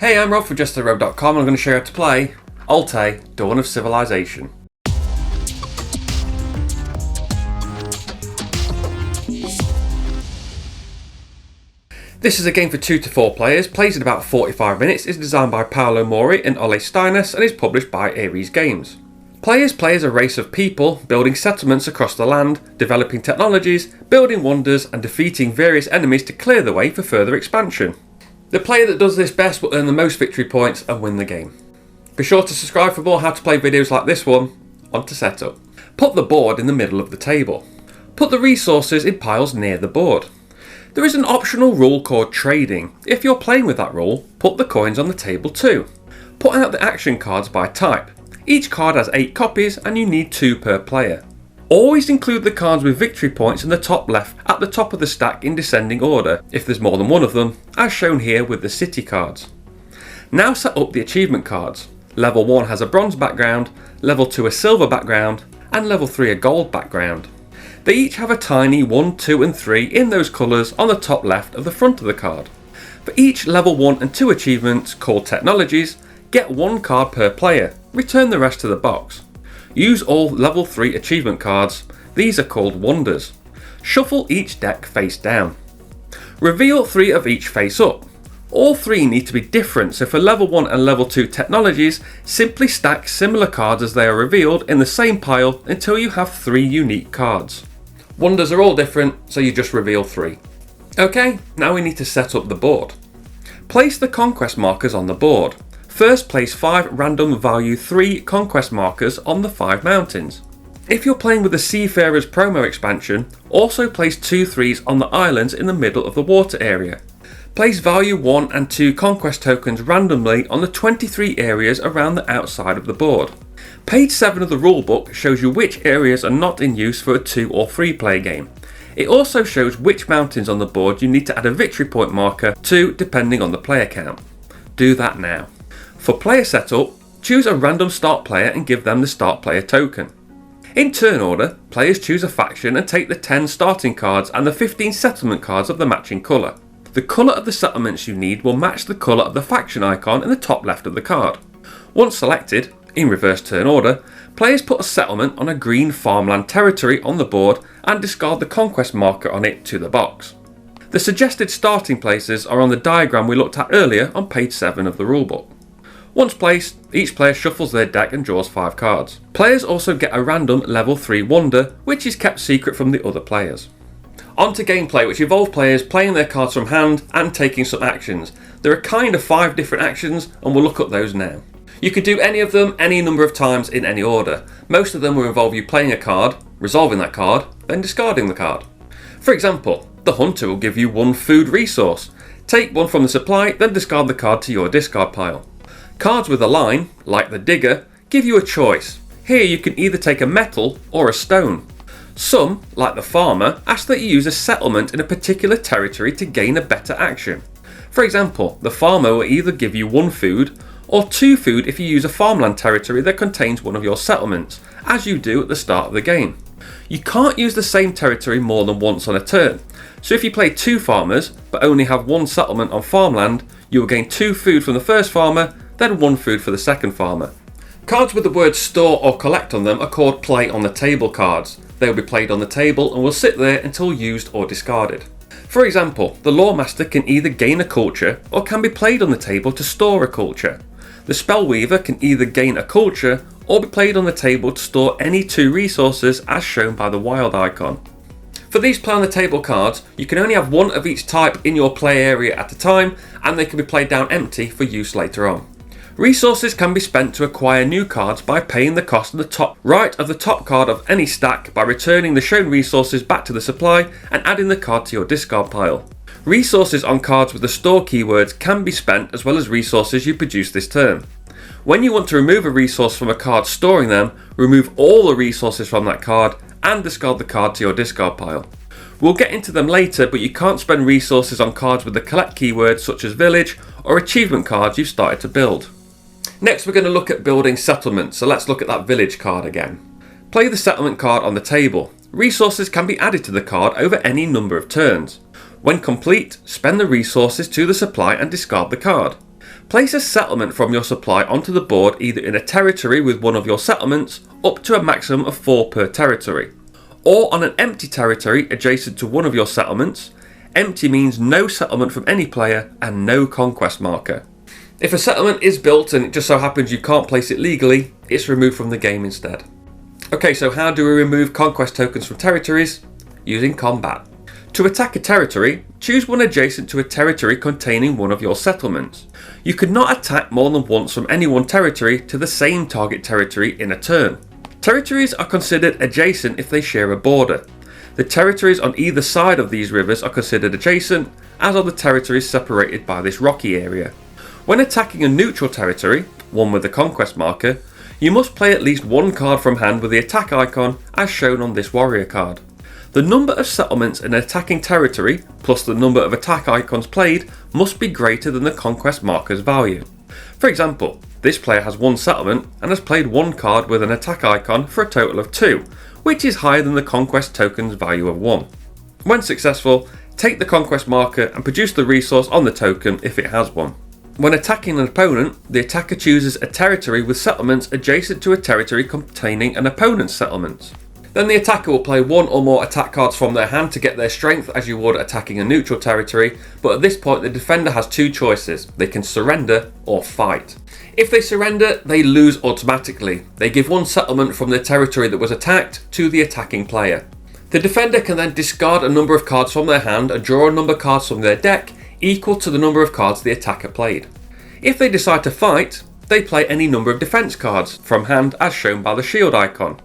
Hey, I'm Rob from JestaThaRogue.com and I'm going to show you how to play Altay, Dawn of Civilization. This is a game for 2 to 4 players, plays in about 45 minutes, is designed by Paolo Mori and Ole Steiners and is published by Ares Games. Players play as a race of people, building settlements across the land, developing technologies, building wonders and defeating various enemies to clear the way for further expansion. The player that does this best will earn the most victory points and win the game. Be sure to subscribe for more how to play videos like this one. On to setup. Put the board in the middle of the table. Put the resources in piles near the board. There is an optional rule called trading. If you're playing with that rule, put the coins on the table too. Put out the action cards by type. Each card has 8 copies and you need 2 per player. Always include the cards with victory points in the top left at the top of the stack in descending order, if there's more than one of them, as shown here with the city cards. Now set up the achievement cards. Level 1 has a bronze background, level 2 a silver background, and level 3 a gold background. They each have a tiny 1, 2 and 3 in those colours on the top left of the front of the card. For each level 1 and 2 achievements, called technologies, get 1 card per player, return the rest to the box. Use all level 3 achievement cards, these are called wonders. Shuffle each deck face down. Reveal 3 of each face up. All 3 need to be different, so for level 1 and level 2 technologies, simply stack similar cards as they are revealed in the same pile until you have 3 unique cards. Wonders are all different, so you just reveal 3. Okay, now we need to set up the board. Place the conquest markers on the board. First, place 5 random value 3 conquest markers on the 5 mountains. If you're playing with the Seafarers promo expansion, also place 2 3s on the islands in the middle of the water area. Place value 1 and 2 conquest tokens randomly on the 23 areas around the outside of the board. Page 7 of the rulebook shows you which areas are not in use for a 2 or 3 player game. It also shows which mountains on the board you need to add a victory point marker to depending on the player count. Do that now. For player setup, choose a random start player and give them the start player token. In turn order, players choose a faction and take the 10 starting cards and the 15 settlement cards of the matching colour. The colour of the settlements you need will match the colour of the faction icon in the top left of the card. Once selected, in reverse turn order, players put a settlement on a green farmland territory on the board and discard the conquest marker on it to the box. The suggested starting places are on the diagram we looked at earlier on page 7 of the rulebook. Once placed, each player shuffles their deck and draws 5 cards. Players also get a random level 3 wonder, which is kept secret from the other players. On to gameplay, which involves players playing their cards from hand and taking some actions. There are kind of 5 different actions and we'll look at those now. You could do any of them any number of times in any order. Most of them will involve you playing a card, resolving that card, then discarding the card. For example, the hunter will give you 1 food resource. Take 1 from the supply, then discard the card to your discard pile. Cards with a line, like the digger, give you a choice. Here you can either take a metal or a stone. Some, like the farmer, ask that you use a settlement in a particular territory to gain a better action. For example, the farmer will either give you 1 food or 2 food if you use a farmland territory that contains one of your settlements, as you do at the start of the game. You can't use the same territory more than once on a turn, so if you play 2 farmers but only have 1 settlement on farmland, you will gain 2 food from the first farmer, then 1 food for the second farmer. Cards with the word store or collect on them are called play on the table cards. They will be played on the table and will sit there until used or discarded. For example, the Lawmaster can either gain a culture or can be played on the table to store a culture. The Spellweaver can either gain a culture or be played on the table to store any 2 resources as shown by the wild icon. For these play on the table cards, you can only have 1 of each type in your play area at a time and they can be played down empty for use later on. Resources can be spent to acquire new cards by paying the cost of the top right of the top card of any stack by returning the shown resources back to the supply and adding the card to your discard pile. Resources on cards with the store keywords can be spent as well as resources you produce this turn. When you want to remove a resource from a card storing them, remove all the resources from that card and discard the card to your discard pile. We'll get into them later, but you can't spend resources on cards with the collect keywords such as village or achievement cards you've started to build. Next we're going to look at building settlements, so let's look at that village card again. Play the settlement card on the table. Resources can be added to the card over any number of turns. When complete, spend the resources to the supply and discard the card. Place a settlement from your supply onto the board either in a territory with one of your settlements, up to a maximum of 4 per territory, or on an empty territory adjacent to one of your settlements. Empty means no settlement from any player and no conquest marker. If a settlement is built and it just so happens you can't place it legally, it's removed from the game instead. Okay, so how do we remove conquest tokens from territories? Using combat. To attack a territory, choose one adjacent to a territory containing one of your settlements. You could not attack more than once from any one territory to the same target territory in a turn. Territories are considered adjacent if they share a border. The territories on either side of these rivers are considered adjacent, as are the territories separated by this rocky area. When attacking a neutral territory, one with a conquest marker, you must play at least one card from hand with the attack icon as shown on this warrior card. The number of settlements in an attacking territory plus the number of attack icons played must be greater than the conquest marker's value. For example, this player has one settlement and has played one card with an attack icon for a total of 2, which is higher than the conquest token's value of 1. When successful, take the conquest marker and produce the resource on the token if it has one. When attacking an opponent, the attacker chooses a territory with settlements adjacent to a territory containing an opponent's settlements. Then the attacker will play one or more attack cards from their hand to get their strength as you would attacking a neutral territory, but at this point the defender has 2 choices. They can surrender or fight. If they surrender, they lose automatically. They give one settlement from the territory that was attacked to the attacking player. The defender can then discard a number of cards from their hand and draw a number of cards from their deck equal to the number of cards the attacker played. If they decide to fight, they play any number of defense cards from hand as shown by the shield icon.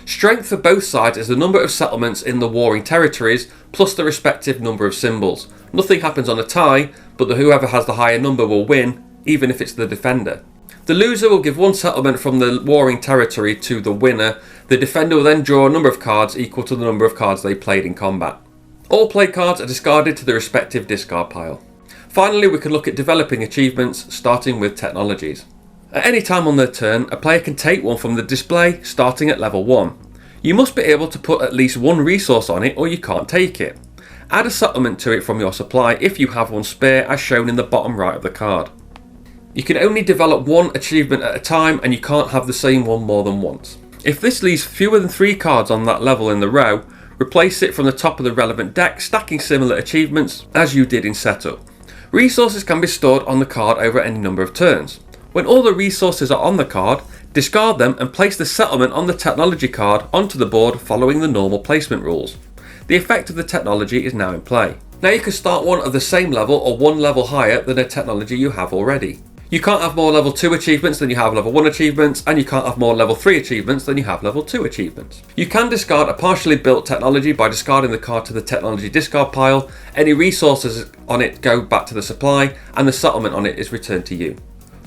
Strength for both sides is the number of settlements in the warring territories plus the respective number of symbols. Nothing happens on a tie, but whoever has the higher number will win, even if it's the defender. The loser will give one settlement from the warring territory to the winner. The defender will then draw a number of cards equal to the number of cards they played in combat. All play cards are discarded to the respective discard pile. Finally, we can look at developing achievements, starting with technologies. At any time on their turn, a player can take one from the display, starting at level 1. You must be able to put at least one resource on it or you can't take it. Add a settlement to it from your supply if you have one spare, as shown in the bottom right of the card. You can only develop one achievement at a time and you can't have the same one more than once. If this leaves fewer than 3 cards on that level in the row, replace it from the top of the relevant deck, stacking similar achievements as you did in setup. Resources can be stored on the card over any number of turns. When all the resources are on the card, discard them and place the settlement on the technology card onto the board following the normal placement rules. The effect of the technology is now in play. Now you can start one of the same level or one level higher than a technology you have already. You can't have more level 2 achievements than you have level 1 achievements, and you can't have more level 3 achievements than you have level 2 achievements. You can discard a partially built technology by discarding the card to the technology discard pile. Any resources on it go back to the supply, and the settlement on it is returned to you.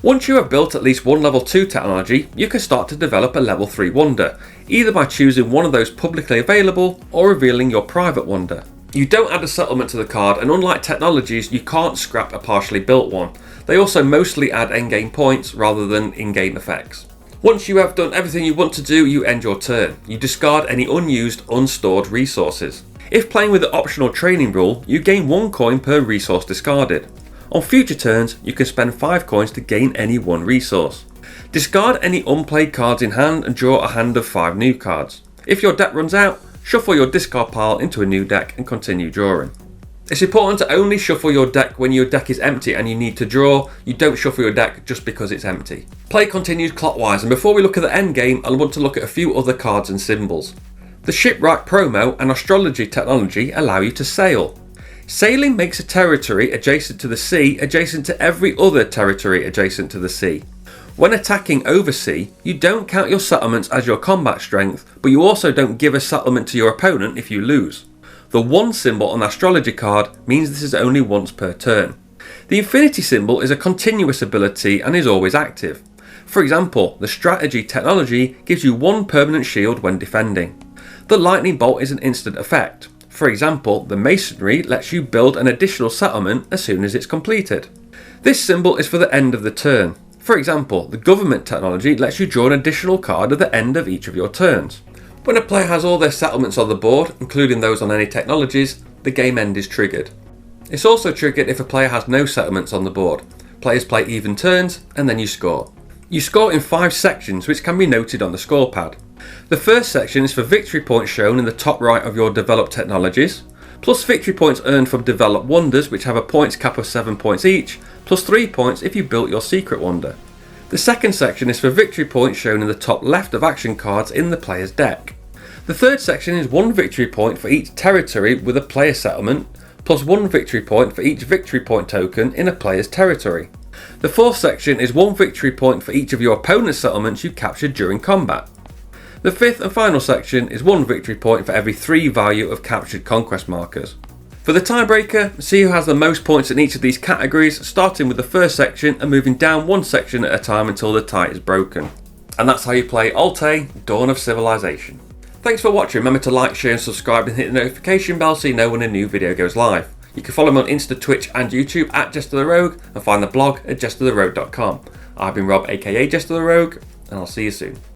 Once you have built at least one level 2 technology, you can start to develop a level 3 wonder, either by choosing one of those publicly available or revealing your private wonder. You don't add a settlement to the card, and unlike technologies, you can't scrap a partially built one. They also mostly add endgame points rather than in-game effects. Once you have done everything you want to do, you end your turn. You discard any unused, unstored resources. If playing with the optional training rule, you gain 1 coin per resource discarded. On future turns, you can spend 5 coins to gain any one resource. Discard any unplayed cards in hand and draw a hand of 5 new cards. If your deck runs out, shuffle your discard pile into a new deck and continue drawing. It's important to only shuffle your deck when your deck is empty and you need to draw. You don't shuffle your deck just because it's empty. Play continues clockwise, and before we look at the end game, I want to look at a few other cards and symbols. The shipwright promo and astrology technology allow you to sail. Sailing makes a territory adjacent to the sea adjacent to every other territory adjacent to the sea. When attacking over sea, you don't count your settlements as your combat strength, but you also don't give a settlement to your opponent if you lose. The 1 symbol on the astrology card means this is only once per turn. The infinity symbol is a continuous ability and is always active. For example, the strategy technology gives you 1 permanent shield when defending. The lightning bolt is an instant effect. For example, the masonry lets you build an additional settlement as soon as it's completed. This symbol is for the end of the turn. For example, the government technology lets you draw an additional card at the end of each of your turns. When a player has all their settlements on the board, including those on any technologies, the game end is triggered. It's also triggered if a player has no settlements on the board. players play even turns, and then you score. You score in 5 sections which can be noted on the scorepad. The first section is for victory points shown in the top right of your developed technologies, plus victory points earned from developed wonders which have a points cap of 7 points each, plus 3 points if you built your secret wonder. The second section is for victory points shown in the top left of action cards in the player's deck. The third section is 1 victory point for each territory with a player settlement, plus 1 victory point for each victory point token in a player's territory. The fourth section is 1 victory point for each of your opponent's settlements you captured during combat. The fifth and final section is 1 victory point for every 3 value of captured conquest markers. For the tiebreaker, see who has the most points in each of these categories, starting with the first section and moving down 1 section at a time until the tie is broken. And that's how you play Altay, Dawn of Civilization. Thanks for watching. Remember to like, share and subscribe and hit the notification bell so you know when a new video goes live. You can follow me on Insta, Twitch and YouTube at JestaThaRogue and find the blog at JestaThaRogue.com. I've been Rob aka JestaThaRogue and I'll see you soon.